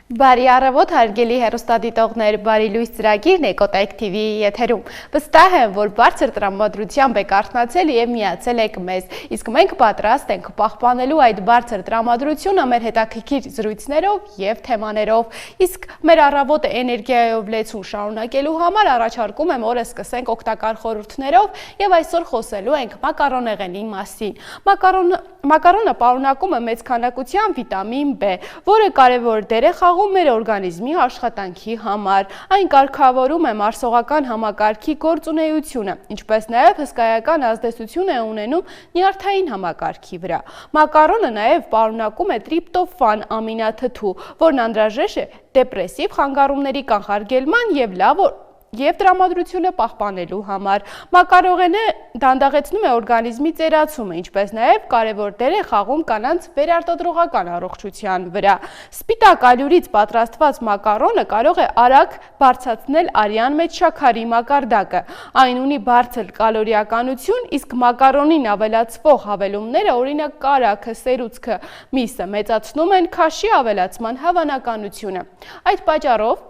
Բարի առավոտ, հարգելի հեռուստադիտողներ, բարի լույս ծրագիրն է Կոտայք TV-ի եթերում։ Վստահ եմ, որ բարձր տրամադրությամբ եք արթնացել եւ միացել եք մեզ։ Իսկ մենք պատրաստ ենք պահպանելու այդ բարձր տրամադրությունը մեր հետաքրքիր զրույցներով եւ թեմաներով։ Իսկ մեր առավոտը էներգիայով լեցուն շարունակելու համար առաջարկում եմ օրը սկսենք օգտակար խորհուրդներով եւ այսօր խոսելու ենք մակարոնեղենի մասին։ Մակարոնը պարունակում է մեծ քանակությամբ վիտամին B, որը կարևոր դեր է խաղում մեր օրգանիզմի աշխատանքի համար։ Այն կարգավորում է մարսողական համակարգի գործունեությունը, ինչպես նաև հսկայական ազդեցություն է ունենում նյարդային համակարգի վրա։ Մակարոնը նաև պարունակում է տրիպտոֆան ամինաթթու, որն անհրաժեշտ է դեպրեսիվ խանգարումների կանխարգելման և տրամադրությունը պահպանելու համար։ Մակարոնեղենը դանդաղեցնում է օրգանիզմի ծերացումը, ինչպես նաև կարևոր դեր է խաղում կանանց վերարտադրողական առողջության վրա։ Սպիտակ ալյուրից պատրաստված մակարոնը կարող է արագ բարձրացնել արյան մեջ շաքարի մակարդակը։ Այն ունի բարձր կալորիականություն, իսկ մակարոնին ավելացվող հավելումները, օրինակ կարագը, սերուցքը, միսը, մեծացնում են քաշի ավելացման հավանականությունը։ Այդ պատճառով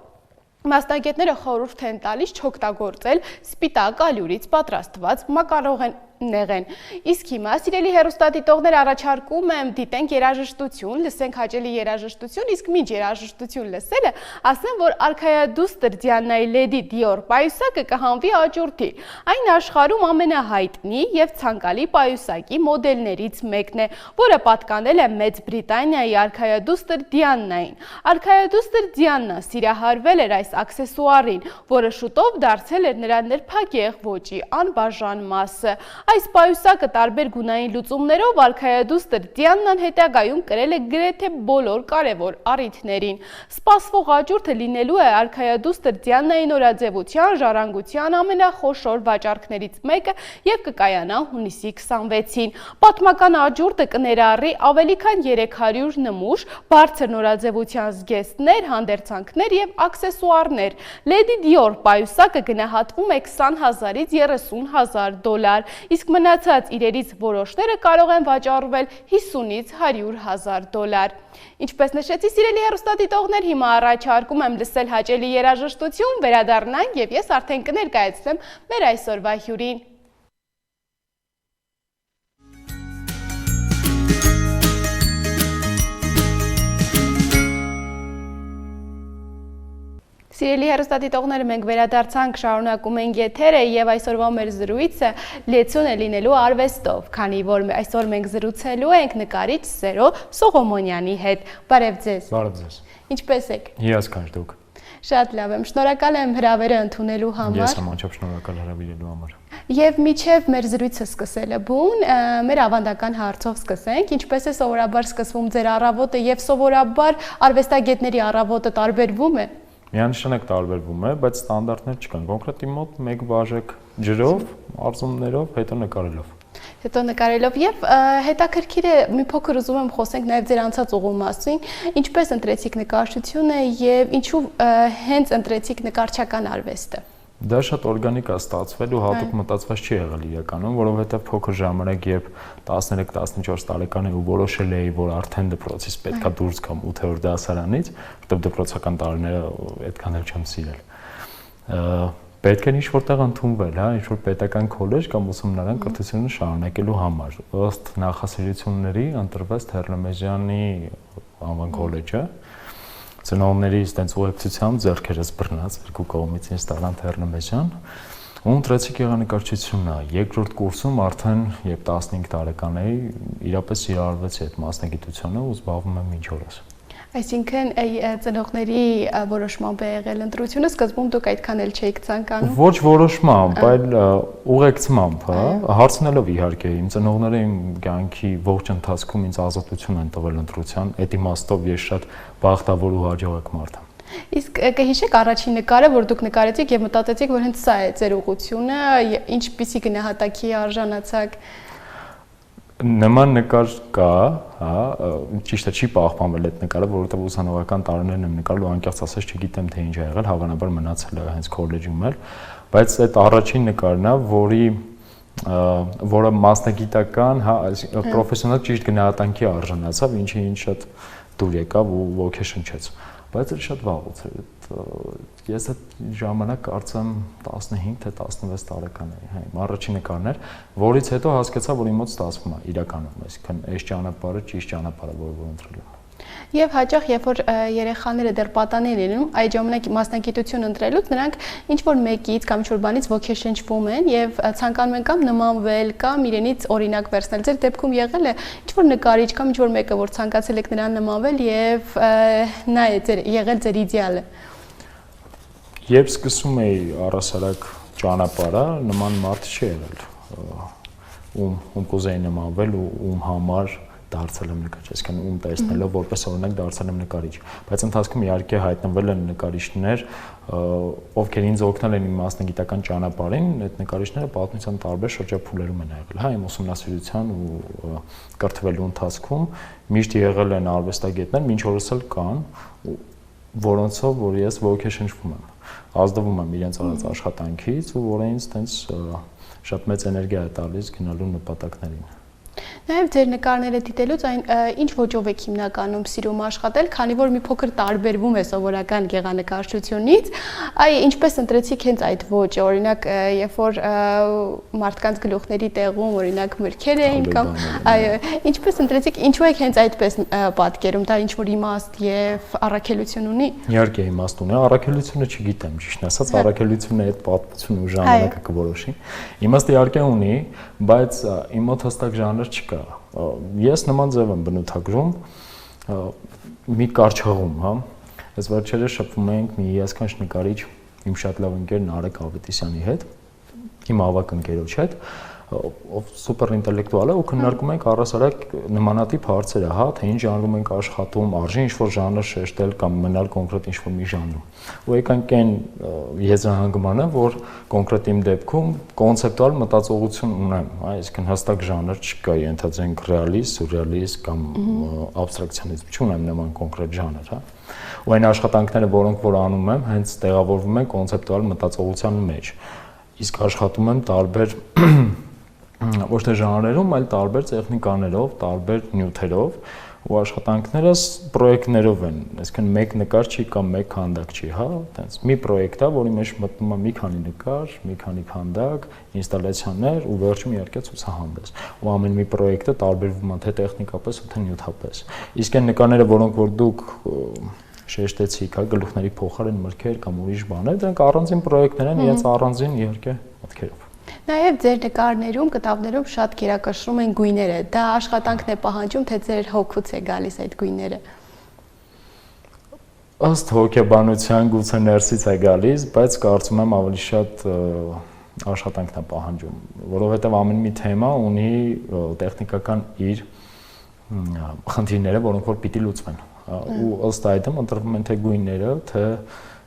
մասնագետները խորհուրդ են տալիս չօգտագործել սպիտակ ալյուրից պատրաստված մակարոնեղեն։ Իսկ հիմա, սիրելի հեռուստադիտողներ, առաջարկում եմ դիտենք երաժշտություն, լսենք հաճելի երաժշտություն, իսկ մինչ երաժշտություն լսելը, ասեմ, որ արքայադուստր Դիանայի Լեդի Դիոր պայուսակը կհանվի աճուրդի։ Այն աշխարհում ամենահայտնի եւ ցանկալի պայուսակի մոդելներից մեկն է, որը պատկանել է Մեծ Բրիտանիայի արքայադուստր Դիանային։ Արքայադուստր Դիանան սիրահարվել էր այս աքսեսուարին, որը շուտով դարձել էր նրա նրբագեղ ոճի անբաժան մասը։ Այս պայուսակը տարբեր գունային լուծումներով արքայադուստր Դիանան հետագայում կրել է գրեթե բոլոր կարևոր առիթներին։ Սպասվող աճուրդը լինելու է արքայադուստր Դիանայի նորաձևության ժառանգության ամենախոշոր վաճառքներից մեկը եւ կկայանա հունիսի 26-ին։ Պատմական աճուրդը կներառի ավելի քան 300 նմուշ, բարձր նորաձևության զգեստներ, հանդերձանքներ եւ աքսեսուարներ։ Լեդի Դիոր պայուսակը գնահատվում է $20,000-ից $30,000, իսկ մնացած իրերից որոշները կարող են վաճառվել $50,000-ից $100,000։ Ինչպես նշեցի, սիրելի հեռուստադիտողներ, հիմա առաջարկում եմ լսել հաճելի երաժշտություն, վերադառնանք եւ ես արդեն կներկայացնեմ մեր այսօրվա հյուրին։ Սիրելի հեռուստադիտողներ, մենք վերադարձանք, շարունակում ենք եթերը եւ այսօրվա մեր զրույցը լեցուն է լինելու արվեստով, քանի որ այսօր մենք զրուցելու ենք նկարիչ Սերո Սողոմոնյանի հետ։ Բարև ձեզ։ Բարև ձեզ։ Ինչպե՞ս եք։ Հիասքանչ դուք։ Շատ լավ եմ, շնորհակալ եմ հրավերը ընդունելու համար։ Ես եմ անչափ շնորհակալ հրավիրելու համար։ Եվ միջև մեր զրույցը սկսելը բուն, մեր ավանդական հարցով սկսենք, ինչպես է սովորաբար սկսվում ձեր առավոտը եւ սովորաբար արվեստագետների առավոտը տարբերվում է։ Միանշանակ տարբերվում է, բայց ստանդարտներ չկան։ Կոնկրետ իմ մոտ մեկ բաժակ ջրով, արծումներով, հետո նկարելով։ Հետո նկարելով եւ հետաքրքիր է, մի փոքր ուզում եմ խոսենք նաեւ ձեր անցած ուղու մասին, ինչպես ընտրեցիք նկարչությունը եւ ինչու հենց ընտրեցիք նկարչական արվեստը։ Դա շատ օրգանիկ է ստացվել ու հատուկ մտածված չի եղել իրականում, որովհետև փոքր ժամանակ, երբ 13-14 տարեկան ու որոշել էի, որ արդեն դպրոցից պետքա դուրս գամ 8-րդ դասարանից, որտեղ դպրոցական տարիները այդքան էլ չեմ սիրել։ Պետք է ինչ-որտեղ ընդունվել, հա, ինչ-որ պետական քոլեջ կամ ուսումնարան կրթությունը շարունակելու համար։ Ըստ նախասիրությունների ընտրվեց Թեռնմեժյանի անվան քոլեջը։ Ծնողներիս տենց ուղեկցությամբ ձեռքերս բռնած երկու կողմից ինձ տալան Թեռնմեժյան ու ընտրեցի գեղանկարչությունը։ Երկրորդ կուրսում արդեն երբ 15 տարեկան էի, իրապես սիրահարվեցի այդ մասնագիտությունը ու զբաղվում եմ մինչ օրս։ Այսինքն ծնողների որոշմամբ է եղել ընտրությունը, սկզբում դուք այդքան էլ չէիք ցանկանում։ Ոչ որոշմամբ, այլ ուղեկցմամբ, հա, հարցնելով իհարկե իմ ծնողները իմ կյանքի ողջ ընթացքում ինձ ազատություն են տվել ընտրության, այդ իմաստով ես շատ բախտավոր ու հաջողակ մարդ եմ։ Իսկ կհիշեք առաջին նկարը, որ դուք նկարեցիք եւ մտածեցիք, որ հենց սա է ձեր ուղղությունը, ինչպիսի գնահատակի արժանացաք։ Նման նկար կա, հա, ճիշտ է չի պահպանվել այդ նկարը, որովհետև ուսանողական տարիներն եմ նկարել ու անկեղծ ասած չգիտեմ թե ինչ ա եղել, հավանաբար մնացել է հենց քոլեջում էլ, բայց այդ առաջին նկարն է, որը մասնագիտական, հա, պրոֆեսիոնալ ճիշտ գնահատանքի արժանացավ, ինչը ինձ շատ դուր եկավ ու ոգեշնչեց։ բայց էլ շատ վաղուց էր։ Ես այդ ժամանակ կարծեմ 15 թե 16 տարեկան էի, հա, իմ առաջին նկարն էր, որից հետո հասկացա, որ իմ մոտ ստացվում է իրականում, այսինքն այս ճանապարհը ճիշտ ճանապարհ է, որ ընտրել եմ։ Եվ հաճախ, երբ որ երեխաները դեռ պատանին լինում, այդ ժամանակ մասնագիտություն ընտրելուց նրանք ինչ-որ մեկից կամ ինչ-որ բանից ոգեշնչվում են եւ ցանկանում են կամ նմանվել, կամ իրենից օրինակ վերցնել։ Ձեր դեպքում եղել է ինչ-որ նկարիչ կամ ինչ-որ մեկը, որ ցանկացել եք նրան նմանվել եւ նա է եղել ձեր իդեալը։ Երբ սկսում էի առասարակ ճանապարհը, նման մարդ չի եղել, ում կուզեի նմանվել ու ում համար դարձել եմ նկարիչ, այսինքն ում տեսնելով որպես օրինակ դարձել եմ նկարիչ, բայց ընթացքում իհարկե հայտնվել են նկարիչներ, ովքեր ինձ օգնել են իմ մասնագիտական ճանապարհին, այդ նկարիչները պատմության տարբեր շրջափուլերում են եղել, հա, իմ ուսումնասիրության ու կրթվելու ընթացքում միշտ եղել են արվեստագետներ, մինչ օրս էլ կան, որոնցով որ ես ոգեշնչվում եմ, ազդվում եմ իրենց արած աշխատանքից ու որը ինձ տենց շատ մեծ էներգիա է տալիս գնալու նպատակներին։ Նաև ձեր նկարները դիտելուց այն ինչ ոճով եք հիմնականում սիրում աշխատել, քանի որ մի փոքր տարբերվում է սովորական գեղանկարչությունից, ինչպես ընտրեցիք հենց այդ ոճը, օրինակ, երբ որ մարդկանց գլուխների տեղում օրինակ մրգեր էին կամ ինչպես ընտրեցիք, ինչու եք հենց այդպես պատկերում, դա ինչ որ իմաստ եւ առաքելություն ունի։ Իհարկե իմաստ ունի, առաքելությունը չգիտեմ, ճիշտ ասած, առաքելությունը այդ պատմությունը ու ժամանակը կորոշի։ Իմաստ իհարկե ունի, բայց իմ մոտ հստակ ժանր չկա։ Ես նման ձև եմ բնութագրում մի կարճ հղում, հա։ Այս վերջերս շփվում ենք մի հիասքանչ նկարիչ, իմ շատ լավ ընկեր Նարեկ Ավետիսյանի հետ, իմ ավակ ընկերոջ հետ, ով սուպեր ինտելեկտուալ է ու քննարկում ենք առասարակ նմանատիպ հարցերը, հա, թե ինչ ժանրում ենք աշխատում, արժի ինչ-որ ժանր շեշտել կամ մնալ կոնկրետ ինչ-որ մի ժանրում։ Ու եկանք այն եզրահանգմանը, որ կոնկրետ իմ դեպքում կոնցեպտուալ մտածողություն ունեմ, այսինքն հստակ ժանր չկա, ենթադրենք ռեալիստ, սյուրռեալիստ կամ աբստրակցիոնիզմ, չունեմ նման կոնկրետ ժանր, հա։ Ու այն աշխատանքները, որոնք որ անում եմ, հենց տեղավորվում են կոնցեպտուալ մտածողության մեջ։ Իսկ աշխատում եմ տարբեր ոչ թե ժանրերում, այլ տարբեր տեխնիկաներով, տարբեր նյութերով ու աշխատանքներս պրոյեկտներով են, այսինքն մեկ նկար չի կամ մեկ քանդակ չի, հա, այտենց մի պրոյեկտ է, որի մեջ մտնում է մի քանի նկար, մի քանի քանդակ, ինստալացիաներ ու վերջում իհարկե ցուցահանդես։ Ու ամեն մի պրոյեկտը տարբերվում է թե տեխնիկապես ու թե նյութապես։ Իսկ այն նկարները, որոնք որ դուք շեշտեցիք, հա, գլուխների փոխարեն մրգեր կամ ուրիշ բաներ, դրանք առանձին պրոյեկտներ են, իրենց առանձին իհարկե մտքերով։ Նաև ձեր նկարներում, կտավներում շատ գերակշռում են գույները։ Դա աշխատանքն է պահանջում, թե ձեր հոգուց է գալիս այդ գույները։ Ըստ հոգեբանության գուցե ներսից է գալիս, բայց կարծում եմ ավելի շատ աշխատանքն է պահանջում, որովհետև ամեն մի թեմա ունի տեխնիկական իր խնդիրները, որոնք որ պիտի լուծվեն։ Ու ըստ այդմ ընտրվում են թե գույները,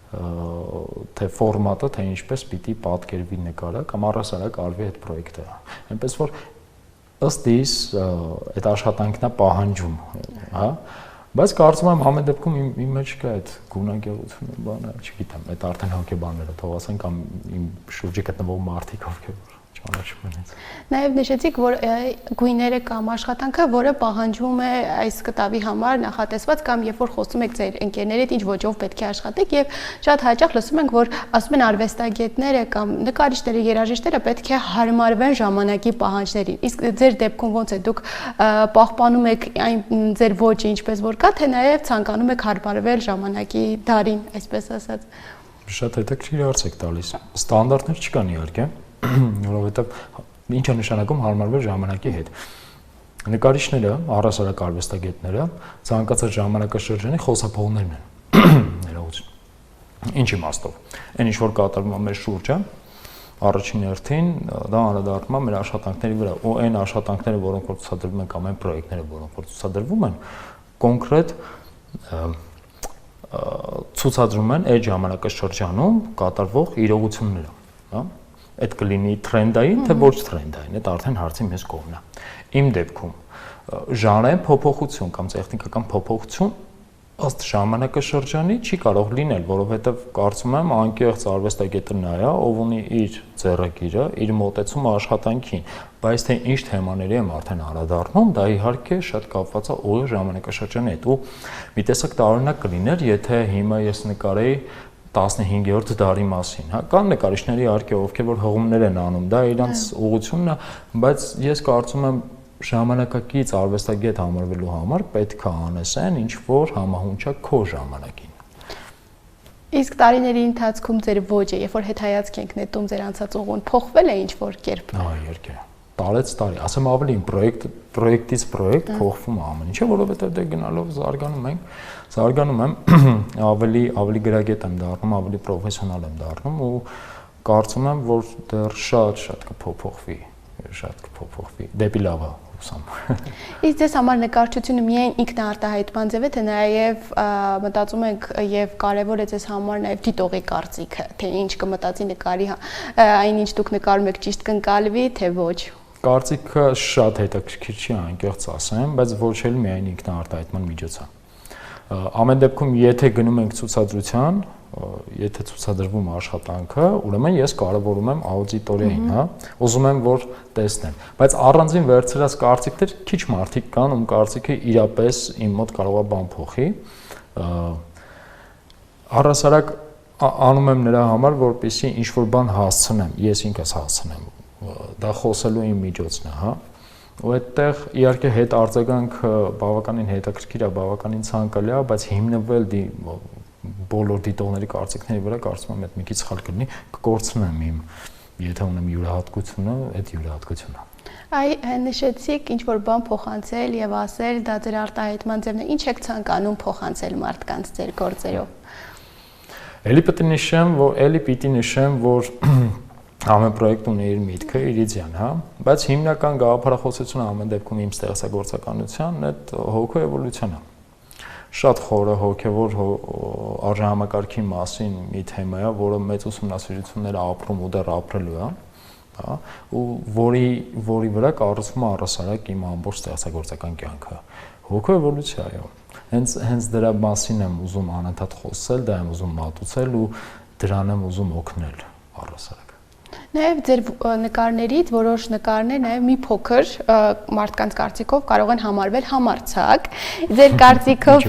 թե ֆորմատը, թե ինչպես պիտի պատկերվի նկարը կամ առասարակ արվի այդ պրոյեկտը։ Այնպես որ ըստ իս այդ աշխատանքն է պահանջում, հա։ Բայց կարծում եմ ամեն դեպքում իմ մեջ կա այդ գունագեղությունը, բանը, չգիտեմ, այդ արդեն հոգեբանները թող ասեն կամ իմ շուրջը գտնվող մարդիկ ովքեր ճանաչում են ինձ։ Նաև նշեցիք, որ գույները կամ աշխատանքը, որը պահանջում է այս կտավի համար նախատեսված կամ երբ որ խոսում եք ձեր ընկերների հետ ինչ ոճով պետք է աշխատեք եւ շատ հաճախ լսում ենք, որ ասում են արվեստագետները կամ նկարիչները, երաժիշտները պետք է հարմարվեն ժամանակի պահանջներին։ Իսկ ձեր դեպքում ոնց է, դուք պահպանում եք այն ձեր ոճը ինչպես որ կա, թե նաև ցանկանում եք հարմարվել ժամանակի դարին, այսպես ասած։ Շատ հետաքրքիր հարց եք տալիս։ Ստանդարտներ չկան իհարկե, որովհետև ինչ է նշանակում հարմարվել ժամանակի հետ։ Նկարիչները, առասարակ արվեստագետները ցանկացած ժամանակաշրջանի խոսափողներն են։ Ներողություն։ Ինչ իմաստով։ Այն ինչ որ կատարվում է մեր շուրջը, առաջին հերթին դա անդրադառնում է մեր աշխատանքների վրա, ու այն աշխատանքները, որոնք որ ցուցադրվում են կամ այն պրոյեկտները, որոնք որ ցուցադրվում են, կոնկրետ ցուցադրում են այդ ժամանակաշրջանում կատարվող իրողությունները, հա։ Այդ կլինի թրենդային, թե ոչ թրենդային, այդ արդեն հարցի մեզ կողմն է։ Իմ դեպքում ժանրային փոփոխություն կամ տեխնիկական փոփոխություն ըստ ժամանակաշրջանի չի կարող լինել, որովհետև կարծում եմ անկեղծ արվեստագետը նա է, ով ունի իր ձեռագիրը, իր մոտեցումը աշխատանքին, բայց թե ինչ թեմաների եմ արդեն անդրադառնում, դա իհարկե շատ կապված է ուղիղ ժամանակաշրջանի հետ ու մի տեսակ տարօրինակ կլիներ, եթե հիմա ես նկարեի 15-րդ դարի մասին, հա, կան նկարիչների իհարկե ովքեր որ հղումներ են անում, դա իրանց ուղղությունն է, բայց ես կարծում եմ ժամանակակից արվեստագետ համարվելու համար պետք է անես այն, ինչ որ համահունչ է քո ժամանակին։ Իսկ տարիների ընթացքում ձեր ոճը, երբ որ հետհայացք ենք նետում ձեր անցած ուղուն, փոխվել է ինչ-որ կերպ։ Իհարկե։ Տարեց տարի, ասեմ ավելին, պրոյեկտից պրոյեկտ փոխվում է ամեն ինչը, որովհետև դե գնալով զարգանում եմ, ավելի գրագետ եմ դառնում, ավելի պրոֆեսիոնալ եմ դառնում ու կարծում եմ, որ դեռ շատ կփոփոխվի, դեպի լավը հուսամ։ Իսկ ձեզ համար նկարչությունը միայն ինքնաարտահայտման ձև է, թե նաև մտածում եք եւ կարեւոր է ձեզ համար նաև դիտողի կարծիքը, թե ինչ կմտածի նկարի, այնինչ դուք նկարում եք ճիշտ կընկալվի, թե ոչ։ Կարծիքը շատ հետաքրքիր չի, անկեղծ ասեմ, բայց ոչ էլ միայն ինքնաարտահայտման միջոց է։ Ամեն դեպքում, եթե գնում ենք ցուցադրության, եթե ցուցադրվում աշխատանքը, ուրեմն ես կարևորում եմ աուդիտորիային, հա, ուզում եմ որ տեսնեմ, բայց առանձին վերցրած կարծիքներ քիչ մարդիկ կան, ում կարծիքը իրապես իմ մոտ կարող է բան փոխի։ Առհասարակ անում եմ նրա համար, որպեսզի ինչ որ բան հասցնեմ, ես ինքս հասցնեմ, դա խոսելու իմ միջոցն է, հա։ Ու այդտեղ իհարկե հետ արձագանքը բավականին հետաքրքիր է, բավականին ցանկալի է, բայց հիմնվել բոլոր դիտողների կարծիքների վրա կարծում եմ այդ մի քիչ սխալ կլինի, կկորցնեմ իմ, եթե ունեմ յուրահատկությունը, այդ յուրահատկությունը։ Այ նշեցիք ինչ որ բան փոխանցել եւ ասել, դա ձեր արտահայտման ձևն է։ Ինչ եք ցանկանում փոխանցել մարդկանց ձեր գործերով։ Էլի պիտի նշեմ, որ ամեն պրոյեկտ ունի իր միտքը, իր իդեան, հա, բայց հիմնական գաղափարախոսությունը ամեն դեպքում իմ ստեղծագործականության այդ հոգու էվոլյուցիան է։ Շատ խորը հոգևոր արժանամակարգի մասին մի թեմա է, որը մեծ ուսումնասիրություններ ապրում ու դեռ ապրելու է, հա, ու որի վրա կառուցվում է առհասարակ իմ ամբողջ ստեղծագործական կյանքը։ Հոգու էվոլյուցիա, այո։ Հենց դրա մասին եմ ուզում անընդհատ խոսել, դա եմ ուզում մատուցել ու դրան եմ ուզում օգնել առհասարակ։ Նաև ձեր նկարներից որոշ նկարներ նաև մի փոքր մարդկանց կարծիքով կարող են համարվել համարձակ։ Ձեր կարծիքով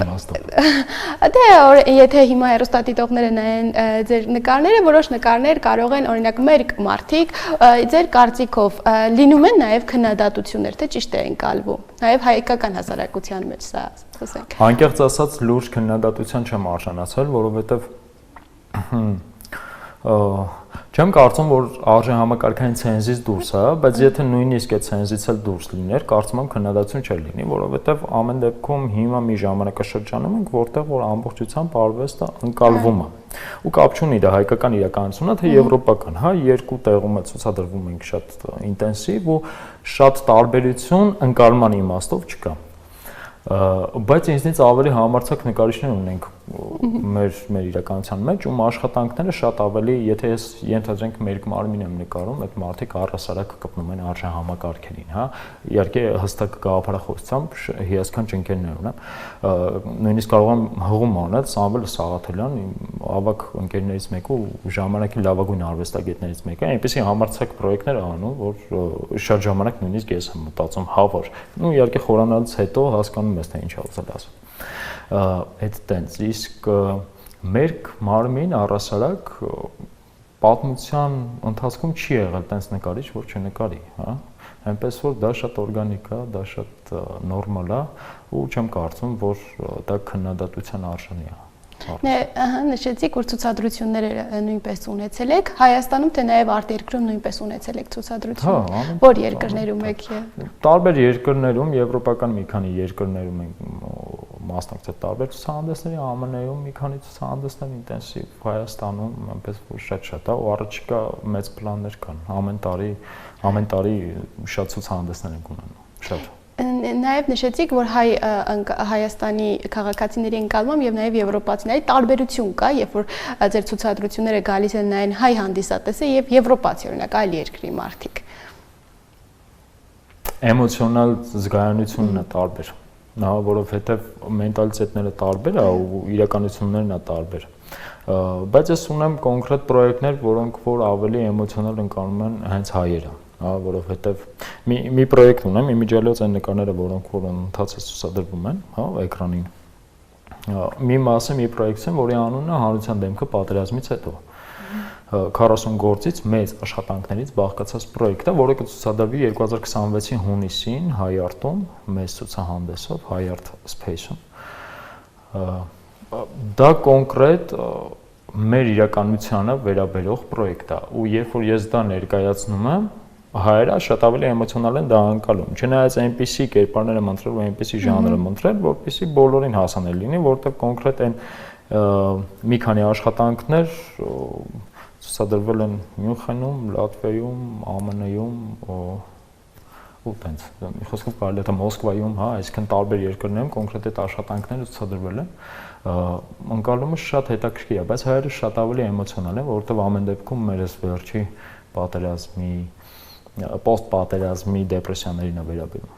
դե եթե հիմա հեռուստադիտողները նայեն ձեր նկարները, որոշ նկարներ կարող են օրինակ մեր մարդիկ ձեր կարծիքով լինում են նաև քննադատություններ, թե ճիշտ է ընկալվում։ Նաև հայկական հասարակության մեջ սա խոսենք։ Անկեղծ ասած լուրջ քննադատության չեմ արժանացել, որովհետև չեմ կարծում, որ արժանհամակարգային ցենզից դուրս է, բայց եթե նույնիսկ այդ ցենզից էլ դուրս լիներ, կարծում եմ քննադատություն չէր լինի, որովհետև ամեն դեպքում հիմա մի ժամանակաշրջանում ենք, որտեղ որ ամբողջությամբ արվեստը ընկալվում է։ Ու կապ չունի դա հայկական իրականությունն է, թե եվրոպական, հա, երկու տեղում է ցուցադրվում ենք շատ ինտենսիվ ու շատ տարբերություն ընկալման իմաստով չկա։ Բայց ինձնից ավելի համարձակ նկարիչներ ունենք մեր իրականության մեջ, ում աշխատանքները շատ ավելի, եթե ես ենթադրենք մեր մարմին եմ նկարում, այդ մարդիկ առհասարակ կպնում են արժանհամակարգերին, հա, իհարկե հստակ գաղափարախոսությամբ հիասքանչ ընկերներ ունեմ, նույնիսկ կարող եմ հղում անել, Սամվել Սաղաթելյան, իմ ավագ ընկերներից մեկը ու ժամանակի լավագույն արվեստագետներից մեկը, այնպեսի համարձակ պրոյեկտներ անում, որ շատ ժամանակ նույնիսկ ես եմ մտածում, հավար, ու իհարկե խորանալուց հետո հասկանում ես թե ինչ ուզել ասել։ Այդ տենց, իսկ մեր մարմին առհասարակ պատմության ընթացքում չի եղել տենց նկարիչ, որ չնկարի, հա, այնպես որ դա շատ օրգանիկ է, դա շատ նորմալ է ու չեմ կարծում, որ դա քննադատության արժանի է։ Նշեցիք, որ ցուցադրություններ նույնպես ունեցել եք Հայաստանում, թե նաև արտերկրում նույնպես ունեցել եք ցուցադրություն։ Որ երկրներում եք։ Տարբեր երկրներում, եվրոպական մի քանի երկրներում ենք մասնակցել տարբեր ցուցահանդեսների, ԱՄՆ-ում մի քանի ցուցահանդեսներ ինտենսիվ, Հայաստանում այնպես որ շատ է ու առաջիկա մեծ պլաններ կան։ Ամեն տարի շատ ցուցահանդեսներ ենք ունենում, շատ։ Նաև նշեցիք, որ Հայաստանի քաղաքացիների ընկալմամբ եւ նաև եվրոպացիների տարբերություն կա, երբ որ ձեր ցուցադրությունները գալիս են նայեն հայ հանդիսատեսը եւ եվրոպացի, օրինակ այլ երկրի մարդիկ։ Էմոցիոնալ զգայունությունն է տարբեր, նա որովհետեւ մենտալիտետները տարբեր է ու իրականություններն է տարբեր։ Բայց ես ունեմ կոնկրետ պրոյեկտներ, որոնք որ ավելի էմոցիոնալ ընկալում են հենց հայերը։ հա, որովհետև մի պրոյեկտ ունեմ, իմիջիալոց այն նկարները, որոնք որ ընթացած ցուցադրվում են, հա, էկրանին։ Մի մասը մի պրոյեկտ է, որի անունը Հանրության դեմքը պատերազմից հետո 40 գործից մեծ աշխատանքներից բաղկացած պրոյեկտ է, որը կցուցադրվի 2026-ի հունիսին Հայարտում, մեծ ցուցահանդեսով, Հայարտ Space-ում։ Դա կոնկրետ մեր իրականությանը վերաբերող պրոյեկտ է, ու երբ որ ես դա ներկայացնում եմ, հայերը շատ ավելի էմոցիոնալ են դա անցալում։ Չնայած այնպիսի կերպարներ եմ ընտրել, ու այնպիսի ժանր եմ ընտրել, որպեսզի բոլորին հասանելի լինի, որտեղ կոնկրետ այն մի քանի աշխատանքներ ցուցադրվել են Մյունխենում, Լատվիայում, ԱՄՆ-ում, ու տենց։ Մի խոսքով կարելի է թե Մոսկվայում, հա, այսինքն տարբեր երկրներում կոնկրետ այդ աշխատանքները ցուցադրվել են։ Ընկալումը շատ հետաքրքիր է, բայց հայերը շատ ավելի էմոցիոնալ են, որովհետև ամեն դեպքում մեր այս վերջի պատերազմի post-պատերազմի դեպրեսիաներին է վերաբերում։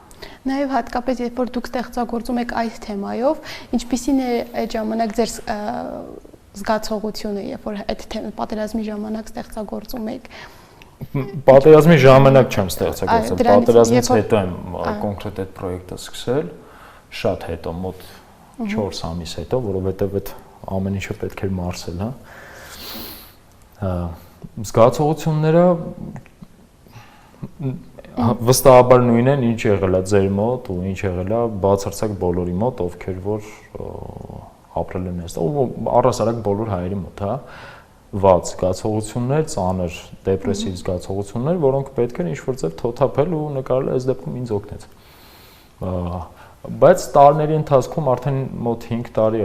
Նաև հատկապես երբ որ դուք ստեղծագործում եք այս թեմայով, ինչպիսին է այդ ժամանակ ձեր զգացողությունը, երբ որ այդ պատերազմի ժամանակ ստեղծագործում եք։ Պատերազմի ժամանակ չեմ ստեղծագործել, պատերազմից հետո եմ կոնկրետ այդ պրոյեկտը սկսել, շատ հետո, մոտ 4 ամիս հետո, որովհետև այդ ամեն ինչը պետք էր մարսել, հա։ Զգացողությունները վստահաբար նույնն են, ինչ եղել է ձեր մոտ ու ինչ եղել է բացարձակ բոլորի մոտ, ովքեր որ ապրել են այստեղ, ու առհասարակ բոլոր հայերի մոտ, հա, վատ զգացողություններ, ծանր դեպրեսիվ զգացողություններ, որոնք պետք է ինչ-որ ձև թոթափել ու նկարել այս դեպքում ինձ օգնեց։ Բայց տարիների ընթացքում արդեն մոտ 5 տարի,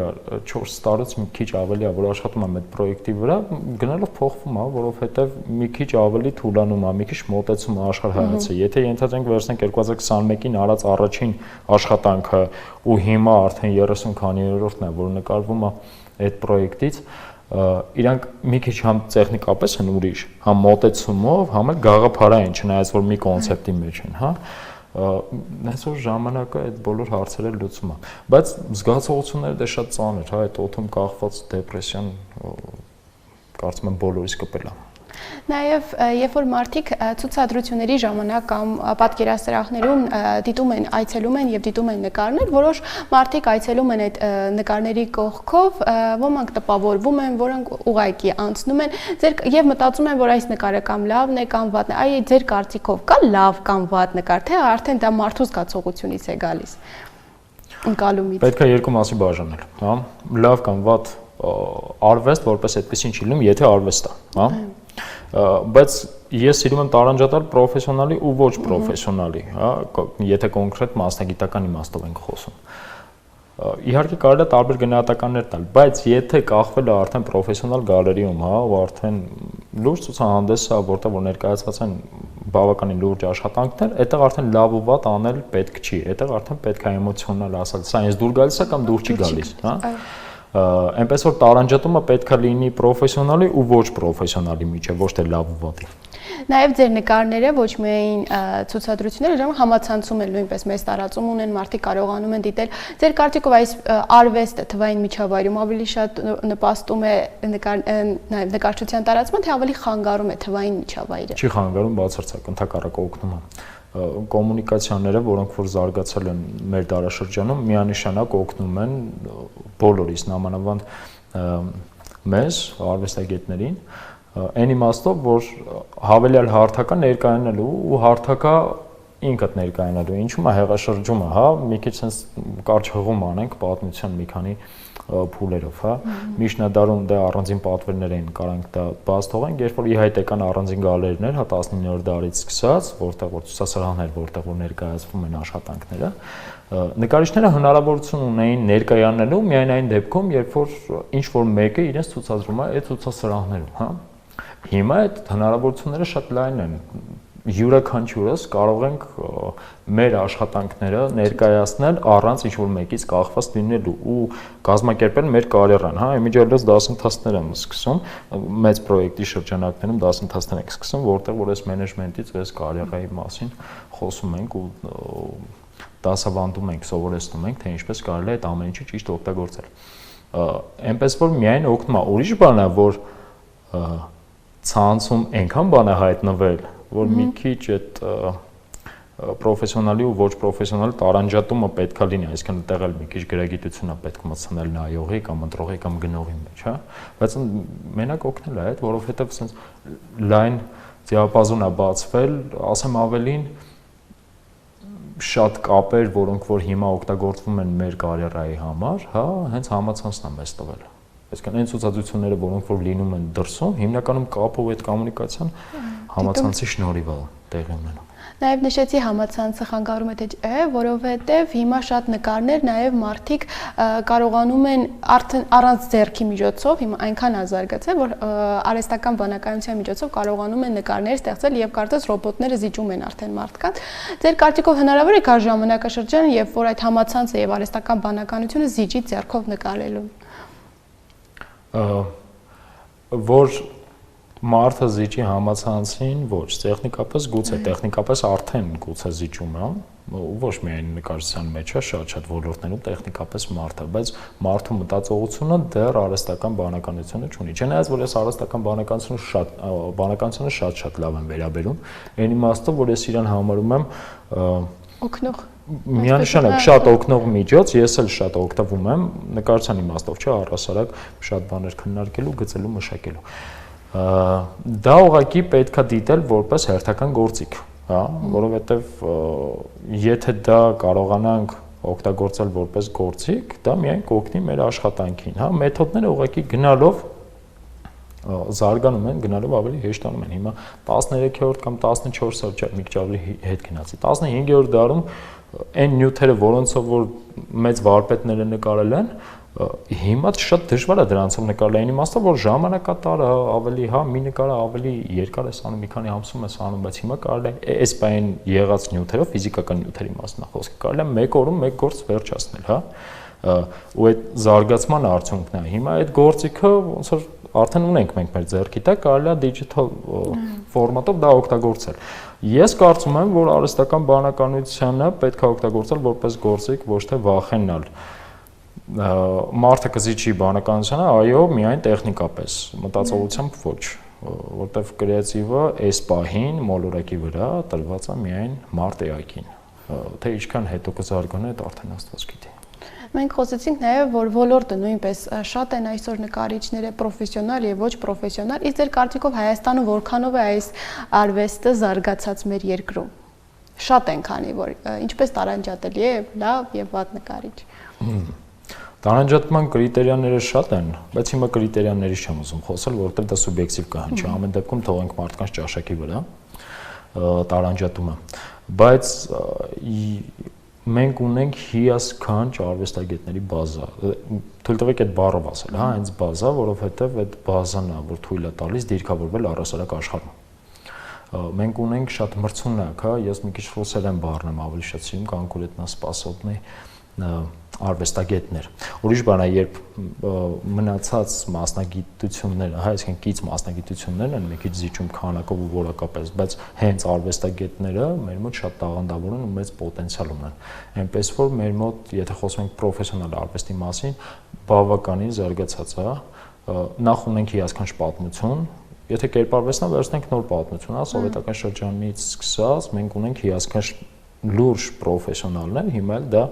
4 տարուց մի քիչ ավելի է, որ աշխատում եմ այդ պրոյեկտի վրա, գնալով փոխվում է, որովհետև մի քիչ ավելի թուլանում է, մի քիչ մոտեցում է աշխարհայացը։ Եթե ենթադրենք վերցնենք 2021-ին արած առաջին աշխատանքը ու հիմա արդեն 30 քանիերորդն է, որ նկարվում է այդ պրոյեկտից, իրանք մի քիչ համ տեխնիկապես են ուրիշ, համ մոտեցումով, համ էլ գաղափարային, չնայած որ մի կոնցեպտի մեջ են, հա։ Այսօր ժամանակը այդ բոլոր հարցերը լուծում է, բայց զգացողությունները դե շատ ծանր, հա, այդ օդում կախված դեպրեսիան կարծում եմ բոլորիս կպել է։ Նաև երբ որ մարդիկ ցուցադրությունների ժամանակ կամ պատկերասրահներում դիտում են, այցելում են եւ դիտում են նկարներ, որոշ մարդիկ այցելում են այդ նկարների կողքով, ոմանք տպավորվում են, որոնք ուղղակի անցնում են, եւ մտածում են, որ այս նկարը կամ լավն է կամ վատն է, այ ձեր կարծիքով կա լավ կամ վատ նկար, թե արդեն դա մարդու զգացողությունից է գալիս ընկալումից։ Պետք է երկու մասի բաժանել, հա, լավ կամ վատ արվեստ որպես այդպեսին չի լինում, եթե արվեստ է, հա։ Բայց ես սիրում եմ տարանջատել պրոֆեսիոնալի ու ոչ պրոֆեսիոնալի, հա, եթե կոնկրետ մասնագիտական իմաստով ենք խոսում։ Իհարկե կարելի է տարբեր գնահատականներ տալ, բայց եթե կախվել է արդեն պրոֆեսիոնալ գալերիում, հա, ու արդեն լուրջ ցուցահանդես է, որտեղ որ ներկայացված են բավականին լուրջ աշխատանքներ, այդտեղ արդեն լավ ու վատ անել պետք չի, այդտեղ արդեն պետք է էմոցիոնալ ասել, սա ինձ դուր գալիս է կամ դուր չի գալիս, հա։ Այնպես որ տարանջատումը պետք է լինի պրոֆեսիոնալի ու ոչ պրոֆեսիոնալի միջև, ոչ թե լավ ու վատի։ Նաև ձեր նկարները ոչ միայն ցուցադրությունները, այլ համացանցում են նույնպես մեծ տարածում ունեն, մարդիկ կարողանում են դիտել։ Ձեր կարծիքով այս արվեստը թվային միջավայրում ավելի շատ նպաստում է նկարչության տարածման, թե ավելի խանգարում է թվային միջավայրը։ Չի խանգարում, բացարձակ ընդհակառակը օգնում է։ Կոմունիկացիաները, որոնք որ զարգացել են մեր դարաշրջանում, միանշանակ օգնում են բոլորիս, նամանավանդ մեզ, արվեստագետներին, այն իմաստով, որ հավելյալ հարթակա ներկայանալու ու հարթակա ինքդ ներկայանալու, ինչու՞ է հեղաշրջումը, հա, մի քիչ sense կարճ հղում անենք պատմության մի քանի փուլերով, հա, միջնադարում դե առանձին պատվերներ էին, կարանք դա բաց թողենք, երբ որ ի հայտ եկան առանձին գալերիներ, հա 19-րդ դարից սկսած, որտեղ որ ցուցասրահներ, որտեղ որ ներկայացվում են աշխատանքները, նկարիչները հնարավորություն ունեին ներկայանալու միայն այն դեպքում, երբ որ ինչ որ մեկը իրենց ցուցադրում է այդ ցուցասրահներում, հա։ Հիմա այդ հնարավորությունները շատ լայն են։ Յուրաքանչյուրս կարող ենք մեր աշխատանքները ներկայացնել առանց ինչ-որ մեկից կախված լինելու ու կազմակերպել մեր կարիերան, հա, իմիջիալոց դասընթացներ եմ սկսում, մեծ պրոյեկտի շրջանակներում դասընթացներ ենք սկսում, որտեղ որ այս մենեջմենտից, այս կարիերայի մասին խոսում ենք ու դասավանդում ենք, սովորեցնում ենք, թե ինչպես կարելի է այդ ամեն ինչը ճիշտ օգտագործել։ Այնպես որ միայն օգնում է, ուրիշ բան է, որ ցանցում այնքան բան է հայտնվել, որ մի քիչ այդ պրոֆեսիոնալի ու ոչ պրոֆեսիոնալ տարանջատումը պետքա լինի, այսինքն այդտեղ էլ մի քիչ գրագիտությունա պետք մտցնել նայողի կամ ընտրողի կամ գնողի մեջ, հա, բայց մենակ օգնել է այդ, որովհետև ասենց լայն դիապազոն է բացվել, ասեմ ավելին շատ կապեր, որոնք որ հիմա օգտագործվում են մեր կարիերայի համար, հա, հենց համացանցն է մեզ տվել։ Այսինքն այն ցուցադրությունները, որոնք որ լինում են դրսում, հիմնականում կապը ու այդ կոմունիկացիան համացանցի շնորհիվ է տեղի ունենում։ Նաև նշեցի համացանցը խանգարում է թե չէ, որովհետև հիմա շատ նկարներ նաև մարդիկ կարողանում են արդեն առանց ձեռքի միջոցով, հիմա այնքան ազարգացել, որ արհեստական բանականության միջոցով կարողանում են նկարներ ստեղծել եւ կարծես ռոբոտները զիջում են արդեն մարդկանց։ Ձեր կարծիքով հնարավոր է կա ժամանակաշրջան, երբ որ այդ համացանցը եւ արհեստական բանականությունը զիջի ձեռքով նկարելուն։ Որ մարդը զիջի համացանցին, ոչ, տեխնիկապես գուցե, տեխնիկապես արդեն գուցե զիջում է, ոչ միայն նկարչության մեջ է, շատ ոլորտներում տեխնիկապես մարդը, բայց մարդու մտածողությունը դեռ արհեստական բանականությունը չունի։ Չնայած որ ես արհեստական բանականությունը շատ լավ եմ վերաբերում, այն իմաստով, որ ես իրան համարում եմ օգնող միանշանակ շատ օգնող միջոց, ես էլ շատ օգտվում եմ նկարչության իմաստով, չէ, առհասարակ շատ բաներ քննարկելու, գծելու, մշակելու։ Դա ուղղակի պետքա դիտել որպես հերթական գործիք, հա, որովհետև եթե դա կարողանանք օգտագործել որպես գործիք, դա միայն կօգնի մեր աշխատանքին, հա, մեթոդները ուղղակի գնալով զարգանում են, գնալով ավելի հեշտանում են։ Հիմա 13-րդ կամ 14-րդ, չէ, մի քիչ ավելի հետ գնացի։ 15-րդ դարում այն նյութերը, որոնցով որ մեծ վարպետները նկարել են, հիմա շատ դժվար է դրանցով նկարել, այն իմաստով որ ժամանակատարը ավելի, հա, մի նկարը ավելի երկար է անում, մի քանի ամսում է անում, բայց հիմա կարելի է այս բային եղած նյութերով, ֆիզիկական նյութերի մասն է խոսքը, կարելի է մեկ օրում մեկ գործ վերջացնել, հա, ու այդ զարգացման արդյունքն է։ Հիմա այդ գործիքը ոնց որ արդեն ունենք մենք մեր ձեռքի տակ, կարելի է դիջիտալ ֆորմատով դա օգտագործել։ Ես կարծում եմ, որ արհեստական բանականությունը պետք է օգտագործել որպես գործիք, ոչ թե վախենալ։ Մարդը կզիջի բանականությանը, այո, միայն տեխնիկապես, մտածողությամբ ոչ, որտեվ կրեատիվը այս պահին մոլորակի վրա տրված է միայն մարդ էակին, թե ինչքան հետո կզարգանա, դա արդեն Աստված գիտի։ Մենք խոսեցինք նաև, որ ոլորտը նույնպես շատ են այսօր նկարիչները պրոֆեսիոնալ եւ ոչ պրոֆեսիոնալ, իսկ ձեր կարծիքով Հայաստանում որքանով է այս արվեստը զարգացած մեր երկրում։ Շատ են, քանի որ ինչպես տարանջատելի է լավ եւ վատ նկարիչ։ Տարանջատման կրիտերիաները շատ են, բայց հիմա կրիտերիաներից չեմ ուզում խոսել, որովհետև դա սուբյեկտիվ կհնչի, ամեն դեպքում թողենք մարդկանց ճաշակի վրա տարանջատումը, բայց մենք ունենք հիասքանչ արվեստագետների բազա, թույլ տվեք այդ բառով ասել, հա, հենց բազա, որովհետև այդ բազան է, որ թույլ է տալիս դիրքավորվել առհասարակ աշխարհում։ Մենք ունենք շատ մրցունակ, հա, ես մի քիչ խոսել եմ բառն եմ ավելի շատ սիրում, կոնկուրենտնասպասոբնի արվեստագետներ։ Ուրիշ բան է, երբ մնացած մասնագիտությունները, հա, այսինքն կից մասնագիտություններն են մի քիչ զիջում քանակով ու որակապես, բայց հենց արվեստագետները մեր մոտ շատ տաղանդավոր են ու մեծ պոտենցիալ ունեն։ Այնպես որ մեր մոտ, եթե խոսում ենք պրոֆեսիոնալ արվեստի մասին, բավականին զարգացած է, նախ ունենք հիասքանչ պատմություն, եթե կերպարվեստն վերցնենք նոր պատմություն, հա, սովետական շրջանից սկսած, մենք ունենք հիասքանչ լուրջ պրոֆեսիոնալներ, հիմա էլ դա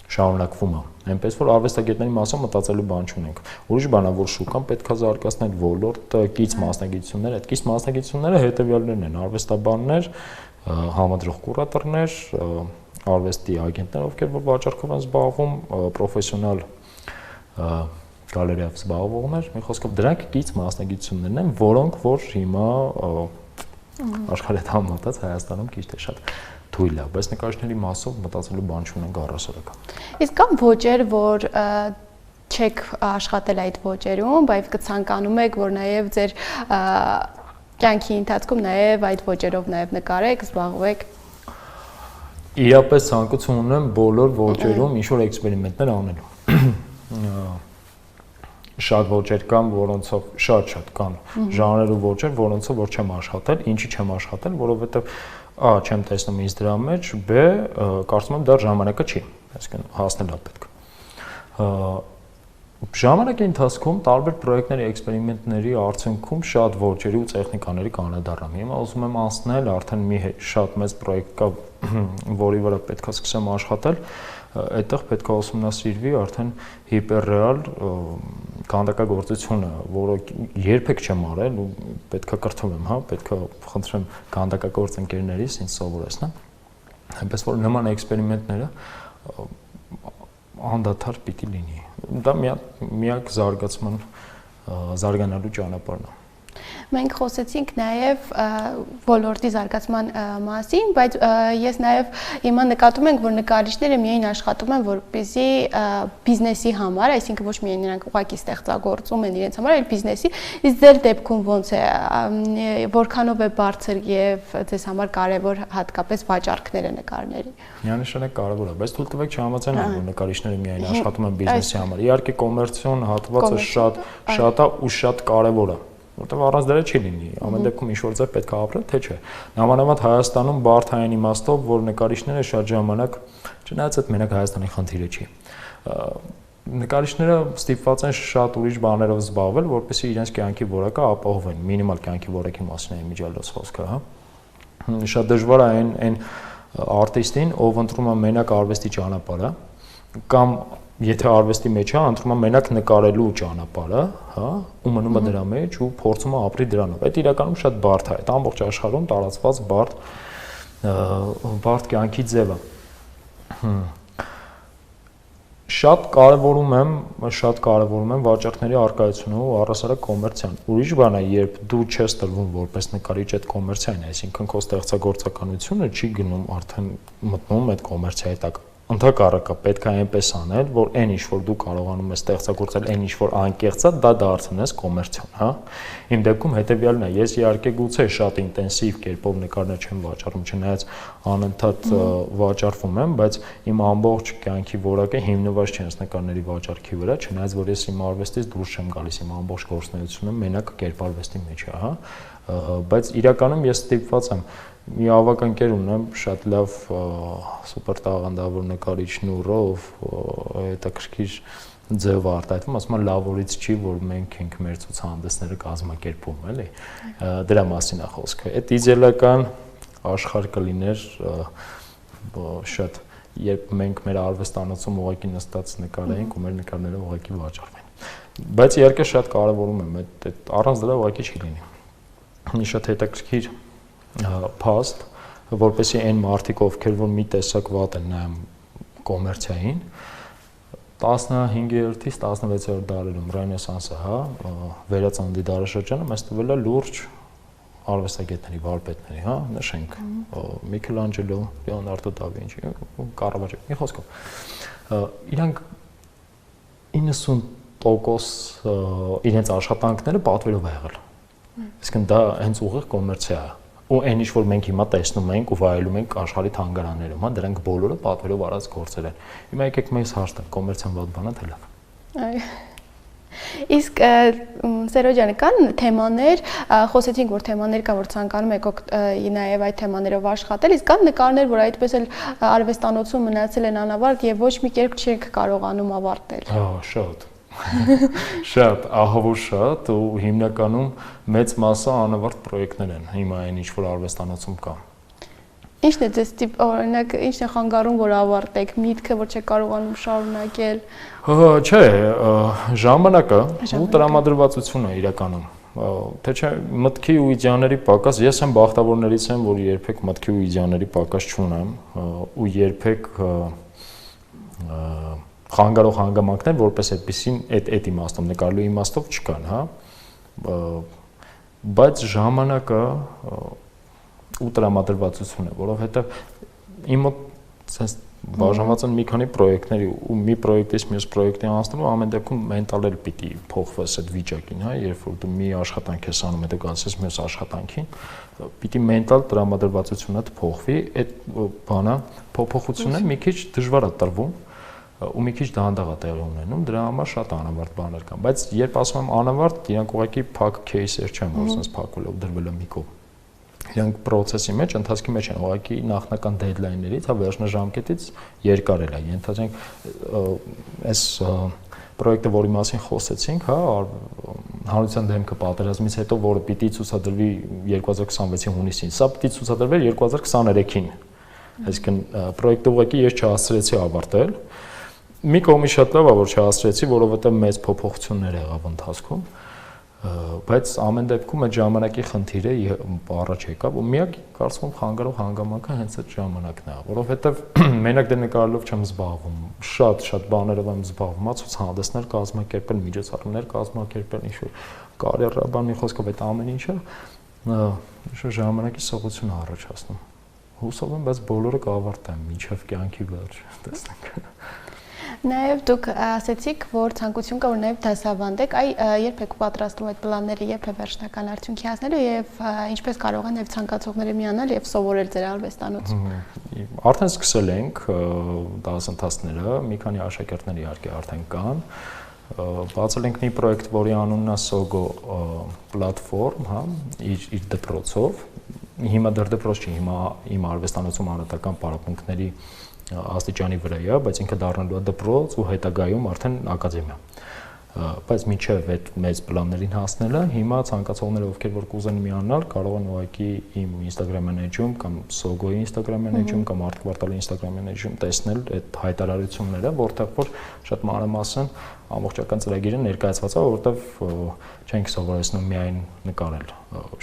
շարունակվում է։ Այնպես որ արվեստագետների մասով մտածելու բան չունենք։ Ուրիշ բան է, որ շուկան պետք է զարգացնել ոլորտը, կից մասնագիտություններ, այդ կից մասնագիտությունները հետևյալներն են՝ արվեստաբաններ, համադրող կուրատորներ, արվեստի ագենտներ, ովքեր որ վաճառքով են զբաղվում, պրոֆեսիոնալ գալերիայով զբաղվողներ, մի խոսքով դրանք կից մասնագիտություններն են, որոնք որ հիմա աշխարհի հետ համեմատած Հայաստանում քիչ թե շատ թույլ է, բայց նկարիչների մասով մտածելու բան չունենք առհասարակ։ Իսկ կան ոճեր, որ չեք աշխատել այդ ոճերում, բայց կցանկանում եք, որ նաև ձեր կյանքի ընթացքում նաև այդ ոճերով նաև նկարեք, զբաղվեք։ Իրապես ցանկություն ունեմ բոլոր ոճերում ինչ-որ էքսպերիմենտներ անելու։ Շատ ոճեր կան, որոնցով շատ կան ժանրեր ու ոճեր, որոնցով որ չեմ աշխատել, ինչի չեմ աշխատել, որովհետև A. չեմ տեսնում ինձ դրա մեջ, B. կարծում եմ դա ժամանակը չի, այսինքն հասնել է պետք։ Ժամանակի ընթացքում տարբեր պրոյեկտների, էքսպերիմենտների արդյունքում շատ ոճերի ու տեխնիկաների կանեդառամ։ Հիմա ուզում եմ անցնել, արդեն մի շատ մեծ պրոյեկտ կա, որի վրա պետք է սկսեմ աշխատել, այդտեղ պետք է ուսումնասիրվի արդեն հիպերռեալ քանդակագործությունը, որը երբեք չեմ արել ու պետք է կրթվեմ, հա, պետք է խնդրեմ քանդակագործ ընկերներից ինձ սովորեցնեն։ Այնպես որ նման էքսպերիմենտները անդադար պիտի լինի։ Դա միակ զարգանալու ճանապարհն է։ Մենք խոսեցինք նաև ոլորտի զարգացման մասին, բայց ես նաև հիմա նկատում ենք, որ նկարիչները միայն աշխատում են որպեսզի բիզնեսի համար, այսինքն ոչ միայն նրանք ուղղակի ստեղծագործում են իրենց համար, այլ բիզնեսի, իսկ ձեր դեպքում ոնց է, որքանով է բարձր եւ ձեզ համար կարեւոր հատկապես վաճառքները նկարների։ Միանշանակ կարեւոր է, բայց թույլ տվեք չհամաձայնեմ, որ նկարիչները միայն աշխատում են բիզնեսի համար։ Իհարկե կոմերցիոն հատվածը շատ է ու շատ կարեւոր է։ Որտեղ առանց դրա չի լինի, ամեն դեպքում ինչ-որ ձև պետք է ապրել, թե չէ։ Նամանավանդ Հայաստանում բարդ այն իմաստով, որ նկարիչները շատ ժամանակ, չնայած այդ մենակ Հայաստանի խնդիրը չի, նկարիչները ստիպված են շատ ուրիշ բաներով զբաղվել, որպեսզի իրենց կյանքի որակը ապահովեն, մինիմալ կյանքի որակի մասին է իմիջիալոց խոսքը, հա։ Շատ դժվար է այն արտիստին, ով ընտրում է մենակ արվեստի ճանապարհը, կամ եթե արվեստի մեջ է, ընտրում է մենակ նկարելու ճանապարհը, հա, ու մնում է դրա մեջ ու փորձում է ապրի դրանով։ Այդ իրականում շատ բարդ է, այդ ամբողջ աշխարհում տարածված բարդ կյանքի ձև է։ Շատ կարևորում եմ վաճառքների առկայությունը ու առհասարակ կոմերցիան։ Ուրիշ բան է, երբ դու չես տրվում որպես նկարիչ այդ կոմերցիային, այսինքն քո ստեղծագործականությունը չի գնում արդեն մտնում այդ կոմերցիայի տակ։ Ընդհակառակը պետք է այնպես անել, որ այն ինչ որ դու կարողանում ես ստեղծագործել, այն ինչ որ անկեղծ է, դա դարձնես կոմերցիոն, հա։ Իմ դեպքում հետեւյալն է, ես իհարկե գուցե շատ ինտենսիվ կերպով նկարներ չեմ վաճառում, չնայած անընդհատ վաճառվում եմ, բայց իմ ամբողջ կյանքի որակը հիմնված չէ այս նկարների վաճառքի վրա, չնայած որ ես իմ արվեստից դուրս չեմ գալիս, իմ ամբողջ գործունեությունը մենակ կերպարվեստի մեջ է, հա։ Բայց իրականում ես ստիպված եմ մի ավակ ընկեր ունեմ, շատ լավ սուպեր տաղանդավոր նկարիչ Նուրով, հետաքրքիր ձև արտահայտվում, ասում եմ լավորից չի, որ մենք ենք մեր ցուցահանդեսները կազմակերպում, էլի։ Դրա մասին է խոսքը։ Այդ իդեալական աշխարհ կլիներ շատ, երբ մենք մեր արվեստանոցում ուղղակի նստած նկարենք ու մեր նկարները ուղղակի վաճառվեն։ Բայց իհարկե շատ կարևորում եմ, այդ առանց դրա ուղղակի չի լինի։ Մի շատ հետաքրքիր փաստ, որպեսզի այն մարդիկ, ովքեր որ մի տեսակ վատ են նայում կոմերցիային, 15-ից 16-րդ դարերում Ռենեսանսը, հա, վերածննդի դարաշրջանը մեզ տվել է լուրջ արվեստագետների, վարպետների, հա, նշենք Միքելանջելո, Լեոնարդո դա Վինչի, Կարավաջո, մի խոսքով։ Իրանք 90% իրենց աշխատանքները պատվերով է եղել։ Իսկ դա հենց ուղիղ կոմերցիա է։ Ու այն ինչ որ մենք հիմա տեսնում ենք ու վայելում ենք աշխարհի թանգարաններում, հա, դրանք բոլորը պատվերով արած գործեր են։ Հիմա եկեք մեզ հարց տանք, կոմերցիան ված բան է թե լավ։ Այո։ Իսկ Սերո ջան, կան թեմաներ, խոսեցինք որ թեմաներ կա, որ ցանկանում եք նաև այդ թեմաներով աշխատել, իսկ կան նկարներ, որ այդպես էլ արվեստանոցում մնացել են անավարտ եւ ոչ մի կերպ չեք կարողանում ավարտել։ Հա, շատ։ Շատ, ահավոր շատ ու հիմնականում մեծ մասը անավարտ պրոյեկտներ են հիմա այն ինչ որ արվեստանոցում կա։ Ինչն է ձեզ տիպ օրինակ ինչն է խանգարում որ ավարտեք, միտքը որ չեք կարողանում շարունակել։ Չէ, ժամանակը ու տրամադրվածությունը իրականում։ Թե չէ մտքի ու իդեաների պակաս, ես եմ բախտավորներից եմ, որ երբեք մտքի ու իդեաների պակաս չունեմ ու երբեք խանգարող հանգամանքներ, որպես այդպեսին այդ իմաստով նկարելու իմաստով չկան, հա։ Բայց ժամանակը ու տրամադրվածությունը, որովհետև իմ մոտ sense բաժանված են մի քանի պրոյեկտների ու մի պրոյեկտից մյուս պրոյեկտի անցնելու ամեն դեպքում մենտալել պիտի փոխվես այդ վիճակին, հա, երբ որ դու մի աշխատանք ես անում, հետո գալիս մյուս աշխատանքին, պիտի մենտալ տրամադրվածությունդ փոխվի, այդ բանը փոփոխությունը մի քիչ դժվար է տրվում ու մի քիչ դանդաղ է տեղի ունենում, դրա համար շատ անավարտ բաներ կան, բայց երբ ասում եմ անավարտ, իրանք ուղղակի փակ кейսեր չեն, որ sense փակվել ու դրվել է մի կողմ։ Իրանք process-ի մեջ, ընթացքի մեջ են, ուղղակի նախնական deadline-ներից, հա, վերջնաժամկետից երկար է, ենթադրենք այս պրոյեկտը, որի մասին խոսեցինք, հա, հանրության դեմքը պատերազմից հետո, որը պիտի ցուցադրվի 2026-ի հունիսին, սա պիտի ցուցադրվեր 2023-ին։ Այսինքն պրոյեկտը ուղղակի ես չհասցրեցի ավարտել։ Մի կողմից շատ լավ է, որ չհասցրեցի, որովհետև մեծ փոփոխություններ եղավ ընթացքում, բայց ամեն դեպքում այդ ժամանակի խնդիրը առաջ եկավ ու միակ կարծում եմ խանգարող հանգամանքը հենց այդ ժամանակն է, որովհետև մենակ դե նկարելով չեմ զբաղվում, շատ բաներով եմ զբաղվում, ցուցահանդեսներ կազմակերպել, միջոցառումներ կազմակերպել, ինչ-որ կարիերաբան մի խոսքով այդ ամեն ինչը ժամանակի սովորություն է առաջացնում։ Հուսով եմ, բայց բոլորը կավարտեմ մինչև կյանքի վերջ, տեսնենք։ Նաև դուք ասեցիք, որ ցանկություն կա, որ նաև դասավանդեք, երբ եք պատրաստում այդ պլանները, երբ է վերջնական արդյունքի հասնելու եւ ինչպես կարող են եւ ցանկացողները միանալ եւ սովորել ձեր արվեստանոց։ Արդեն սկսել ենք դասընթացները, մի քանի աշակերտներ իհարկե արդեն կան։ Բացել ենք մի պրոյեկտ, որի անունն է Sogo պլատֆորմ, հա, իր դպրոցով։ Հիմա դեռ դպրոց չի, հիմա իմ արվեստանոցում անհատական պարապմունքների աստիճանի վրա է, բայց ինքը դառնալու է դպրոց ու հետագայում արդեն ակադեմիա։ Բայց մինչև այդ մեծ պլաններին հասնելը, հիմա ցանկացողները, ովքեր որ կուզեն միանալ, կարող են ուղղակի իմ Instagram-յան էջում կամ Sogo-ի Instagram-յան էջում կամ Art Quartal-ի Instagram-յան էջում տեսնել այդ հայտարարությունները, որտեղ որ շատ մանրամասն ամբողջական ծրագիրը ներկայացված է, որովհետև չենք սովորեցնում միայն նկարել,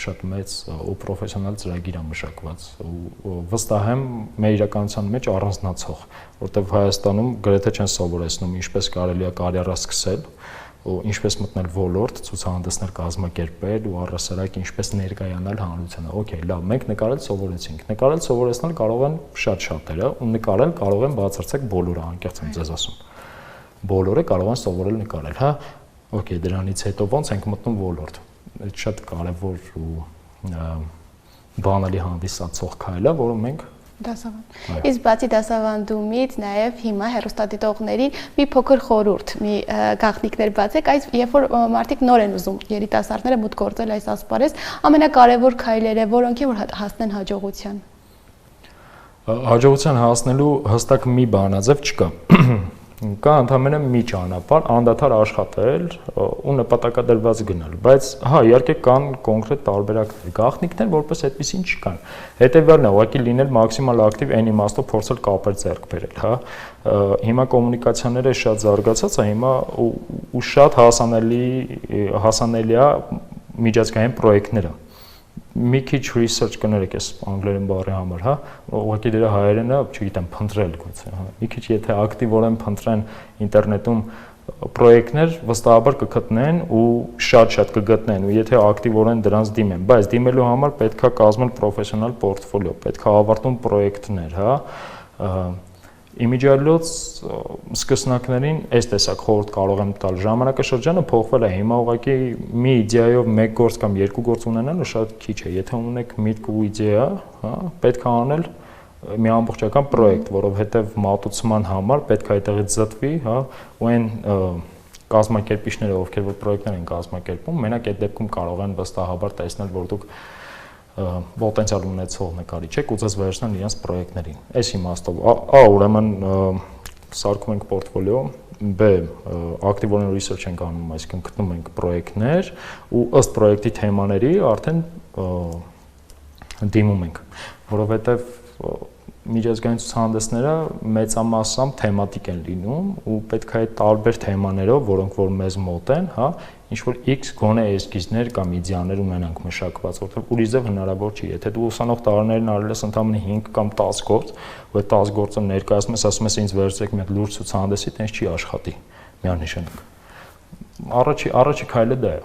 շատ մեծ ու պրոֆեսիոնալ ծրագիր է մշակված ու վստահ եմ մեր իրականության մեջ առանձնացող, որովհետև Հայաստանում գրեթե չեն սովորեցնում ինչպես կարելի է կարիերա սկսել ու ինչպես մտնել ոլորտ, ցուցահանդեսներ կազմակերպել ու առհասարակ ինչպես ներկայանալ հանրությանը։ Okay, լավ, մենք նկարել սովորեցինք։ Նկարել սովորեցնել կարող են շատ-շատերը ու նկարել կարող են բացարձակ բոլորը, անկեղծ եմ ձեզ ասում։ Բոլորը կարող են սովորել նկարել, հա։ Okay, դրանից հետո ոնց ենք մտնում ոլորտ։ Այդ շատ կարևոր ու բանալի հանդիսացող քայլ է, որը մենք դասավանդ։ Իսկ բացի դասավանդումից նաև հիմա հեռուստադիտողներին մի փոքր խորհուրդ, մի գաղտնիքներ բացեք, այս երբ որ մարդիկ նոր են ուզում երիտասարդները մուտք գործել այս ասպարեզ, ամենակարևոր քայլերը որոնք են, որ հասնեն հաջողության։ Հաջողության հասնելու հստակ մի բանաձև չկա։ Կա ընդհանրապես մի ճանապարհ, անդադար աշխատել ու նպատակադրված գնալ, բայց հա, իհարկե կան կոնկրետ տարբերակներ, գաղտնիքներ, որպես այդպեսին չկան։ Հետևյալն է, ուղղակի լինել մաքսիմալ ակտիվ այն իմաստով փորձել կապեր ձեռք բերել, հա։ Հիմա կոմունիկացիաները շատ զարգացած է, հիմա ու շատ հասանելի է միջազգային պրոյեկտները։ Մի քիչ research կներեք այս անգլերեն բառի համար, հա, ուղղակի դրա հայերենը, չգիտեմ, փնտրել գուցե, հա։ Մի քիչ եթե ակտիվորեն փնտրեն ինտերնետում պրոյեկտներ, վստահաբար կգտնեն ու շատ կգտնեն, ու եթե ակտիվորեն դրանց դիմեն, բայց դիմելու համար պետքա կազմել պրոֆեսիոնալ պորտֆոլիո, պետքա ավարտուն պրոյեկտներ, հա։ Իմիջիալոց սկսնակներին այս տեսակ խորհուրդ կարող եմ տալ, ժամանակաշրջանը փոխվել է, հիմա ուղղակի մի իդեայով մեկ գործ կամ երկու գործ ունենալը շատ քիչ է, եթե ունեք միտք ու իդեա, հա, պետք է անել մի ամբողջական պրոյեկտ, որովհետև մատուցման համար պետք է այդտեղից զտվի, հա, ու այն կազմակերպիչները, ովքեր որ պրոյեկտներ են կազմակերպում, մենակ այդ դեպքում կարող են վստահաբար տեսնել, որ դուք պոտենցիալ ունեցող նկարիչ եք ու ձեզ վերցնեն իրենց պրոյեկտներին։ Այս իմաստով, ուրեմն սարքում ենք պորտֆոլիո, B ակտիվորեն research ենք անում, այսինքն գտնում ենք պրոյեկտներ ու ըստ պրոյեկտի թեմաների արդեն դիմում ենք, որովհետև միջազգային ցուցահանդեսները մեծամասամբ թեմատիկ են լինում ու պետք է այդ տարբեր թեմաներով, որոնք որ մեզ մոտ են, հա, ինչ որ X գոնե էսկիզներ կամ իդեաներ ունենանք մշակված, որովհետև ուրիշ ձև հնարավոր չի, եթե դու ուսանող տարիներին արել ես ընդամենը 5 կամ 10 գործ, ու այդ 10 գործը ներկայացնում ես, ասում ես ինձ վերցրեք մի հատ լուրջ ցուցահանդեսի, տենց չի աշխատի միանշանակ։ Առաջի քայլը դա է։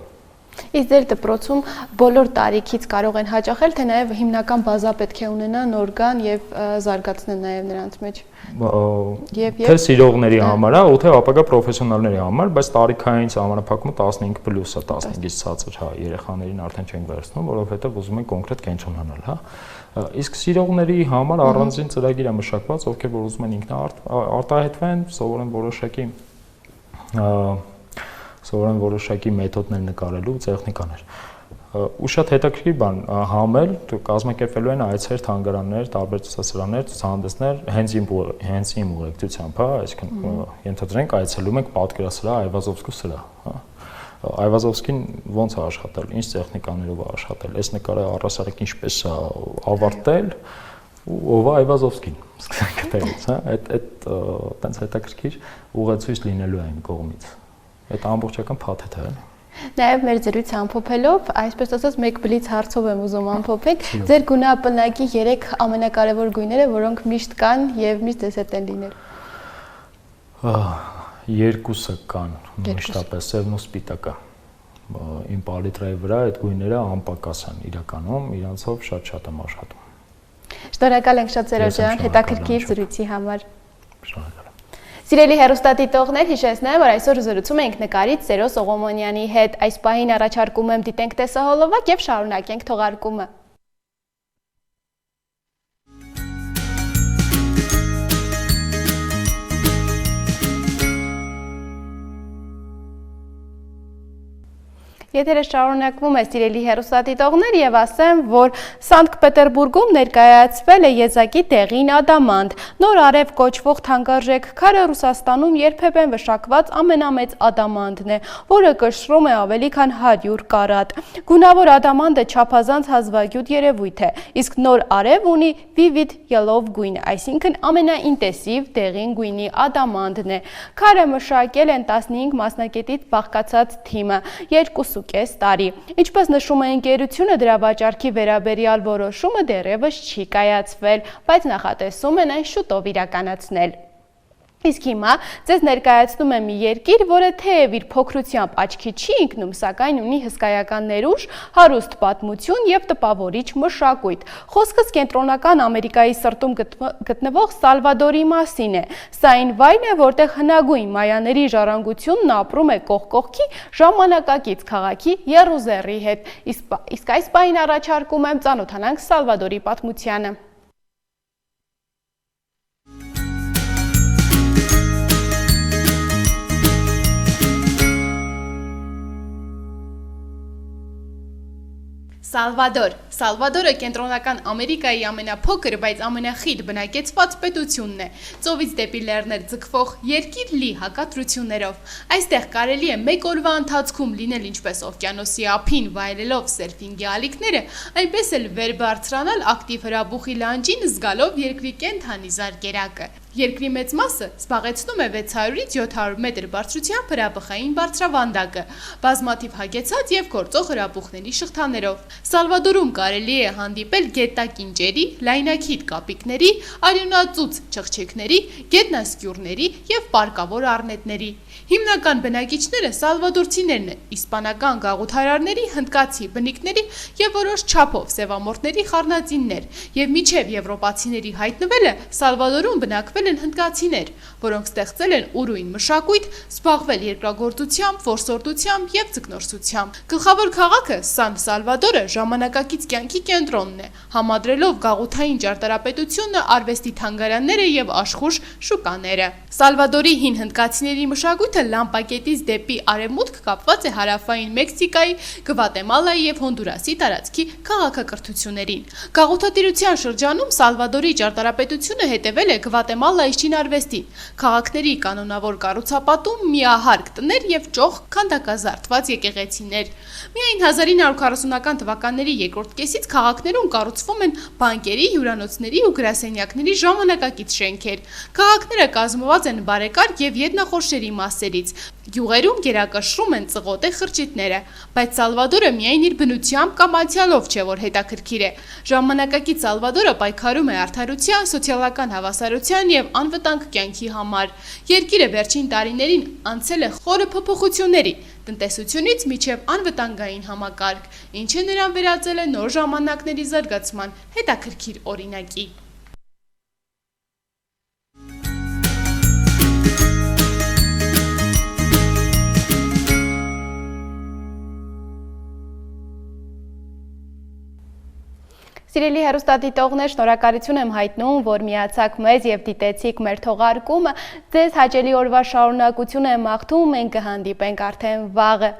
Իսկ ձեր դպրոցում բոլոր տարիքից կարող են հաճախել, թե նաև հիմնական բազա պետք է ունենան, օրգան եւ զարգացնեն նաև նրանց մեջ։ Թե սիրողների համար, հա, ու թե ապագա պրոֆեսիոնալների համար, բայց տարիքային սահմանափակումը 15 պլյուս է, 15-ից ցածր, հա, երեխաներին արդեն չենք վերցնում, որովհետեւ ուզում են կոնկրետ կենտրոնանալ, հա։ Իսկ սիրողների համար առանձին ծրագիր է մշակված, ովքեր որ ուզում են ինքնարտահայտվեն, սովորեն որոշակի մեթոդներ նկարելու, տեխնիկաներ։ Ու շատ հետաքրքիր բան համել կազմակերպվելու են այցեր, թանգարաններ, տարբեր ցուցասրահներ, ցուցահանդեսներ հենց իմ ուղեկցությամբ, հա, այսինքն ենթադրենք այցելում ենք պատկերասրահ Այվազովսկու սրահ, հա։ Այվազովսկին ոնց է աշխատել, ինչ տեխնիկաներով է աշխատել, այս նկարը առհասարակ ինչպես է ավարտել, ով է Այվազովսկին, սկսենք այդտեղից, հա, այդ տենց հետաքրքիր ուղեցույց լինելու է իմ կողմից։ Այդ ամբողջական փաթեթ է։ Նաև մեր զրույցը ամփոփելով, այսպես ասած, մեկ բլից հարցով եմ ուզում ամփոփել, ձեր գունապնակի 3 ամենակարևոր գույները, որոնք միշտ կան եւ միշտ դեսետ են լինելու։ Երկուսը կան, մշտապես սևն ու սպիտակը։ Իմ պալիտրայի վրա այդ գույները անպակաս են իրականում, իրանցով շատ եմ աշխատում։ Շնորհակալ ենք շատ Սերոջ ջան, հետաքրքիր զրույցի համար։ Շնորհակալ եմ։ Սիրելի հեռուստադիտողներ, հիշեցնեմ, որ այսօր զրուցում ենք նկարիչ Սերո Սողոմոնյանի հետ։ Այս պահին առաջարկում եմ դիտենք տեսահոլովակ եւ շարունակենք թողարկումը։ Եթերը շարունակվում է, սիրելի հեռուստադիտողներ, եւ ասեմ, որ Սանկտ Պետերբուրգում ներկայացվել է եզակի դեղին ադամանդ, նոր արև կոչվող թանկարժեք քարը Ռուսաստանում երբևէ մշակված ամենամեծ ադամանդն է, որը կշռում է ավելի քան 100 կարատ։ Գունավոր ադամանդը չափազանց հազվագյուտ երևույթ է, իսկ նոր արև ունի vivid yellow գույն, այսինքն ամենաինտենսիվ դեղին գույնի ադամանդն է։ Քարը մշակել են 15 մասնակետից բաղկացած թիմը, 2.5 տարի։ Ինչպես նշում է ընկերությունը, դրա վաճառքի վերաբերյալ որոշումը դեռևս չի կայացվել, բայց նախատեսում են այն շուտով իրականացնել։ Իսկ հիմա ձեզ ներկայացնում եմ մի երկիր, որը թեև իր փոքրությամբ աչքի չի ընկնում, սակայն ունի հսկայական ներուժ, հարուստ պատմություն եւ տպավորիչ մշակույթ։ Խոսքս Կենտրոնական Ամերիկայի սրտում գտնվող Սալվադորի մասին է։ Սա այն վայրն է, որտեղ հնագույն մայաների ժառանգությունն ապրում է կողք կողքի ժամանակակից քաղաքի Եռուզեռի հետ։ Իսկ այս պահին առաջարկում եմ ծանոթանանք Սալվադորի պատմությանը։ Սալվադորը Կենտրոնական Ամերիկայի ամենափոքր, բայց ամենախիտ բնակեցված պետությունն է։ Ծովից դեպի լեռներ ձգվող երկիր լի հակադրություններով։ Այստեղ կարելի է մեկ օրվա ընթացքում լինել ինչպես օվկիանոսի ափին վայելելով սերֆինգի ալիքները, այնպես էլ վեր բարձրանալ ակտիվ հրաբուխի լանջին զգալով երկրի կենդանի զարկերակը։ Երկրի մեծ մասը զբաղեցնում է 600-ից 700 մետր բարձրությամբ հրաբխային բարձրավանդակը, բազմաթիվ հագեցած եւ գործող հրաբուխների շղթաներով։ Սալվադորում կարելի է հանդիպել գետակինճերի, լայնակիթ կապիկների, արյունածուծ չղջիկների, գետնասկյուրների եւ պարկավոր առնետների։ Հիմնական բնակիչները սալվադորցիներն են, իսպանական գաղութարարների, հնդկացի բնիկների եւ որոշ չափով սևամորթների խառնածիններ, եւ մինչեւ եվրոպացիների հայտնվելը Սալվադորում բնակվել են հնդկացիներ, որոնք ստեղծել են ուրույն մշակույթ, զբաղվել երկրագործությամբ, որսորդությամբ եւ ձկնորսությամբ։ Գլխավոր քաղաքը Սան Սալվադորը ժամանակակից կյանքի կենտրոնն է, համադրելով գաղութային ճարտարապետությունը, արվեստի թանգարանները եւ աշխուժ շուկաները։ Սալվադորի հին հնդկացիների մշակույթը լամպակետից դեպի արևմուտք կապված է հարավային Մեքսիկայի, Գվատեմալայի եւ Հոնդուրասի տարածքի քաղաքակրթություններին։ Գաղութատիրության շրջանում Սալվադորի ճարտարապետությունը հետևել է Գվատեմալայի շինարվեստին։ Քաղաքների կանոնավոր կառուցապատում, միահարկ տներ եւ ճոխ քանդակազարդված եկեղեցիներ։ Միայն 1940-ական թվականների երկրորդ կեսից քաղաքներում կառուցվում են բանկերի, հյուրանոցների ու գրասենյակների ժամանակակից շենքեր։ Քաղաքները կազմված են բարեկարգ եւ ետնախորշերի մասերից։ Գյուղերում գերակշռում են ծղոտե խրճիթները, բայց Սալվադորը միայն իր բնությամբ կամ անցյալով չէ, որ հետաքրքիր է։ Ժամանակակից Սալվադորը պայքարում է արդարության, սոցիալական հավասարության եւ անվտանգ կյանքի համար։ Երկիրը վերջին տարիներին անցել է խորը փոփոխությունների, տնտեսությունից մինչև անվտանգային համակարգ, ինչը նրան վերածել է նոր ժամանակների զարգացման հետաքրքիր օրինակի։ Սիրելի հեռուստադիտողներ, շնորհակալություն եմ հայտնում, որ միացաք մեզ եւ դիտեցիք մեր թողարկումը։ Ձեզ հաճելի օրվա շարունակություն եմ մաղթում, մենք կհանդիպենք արդեն վաղը։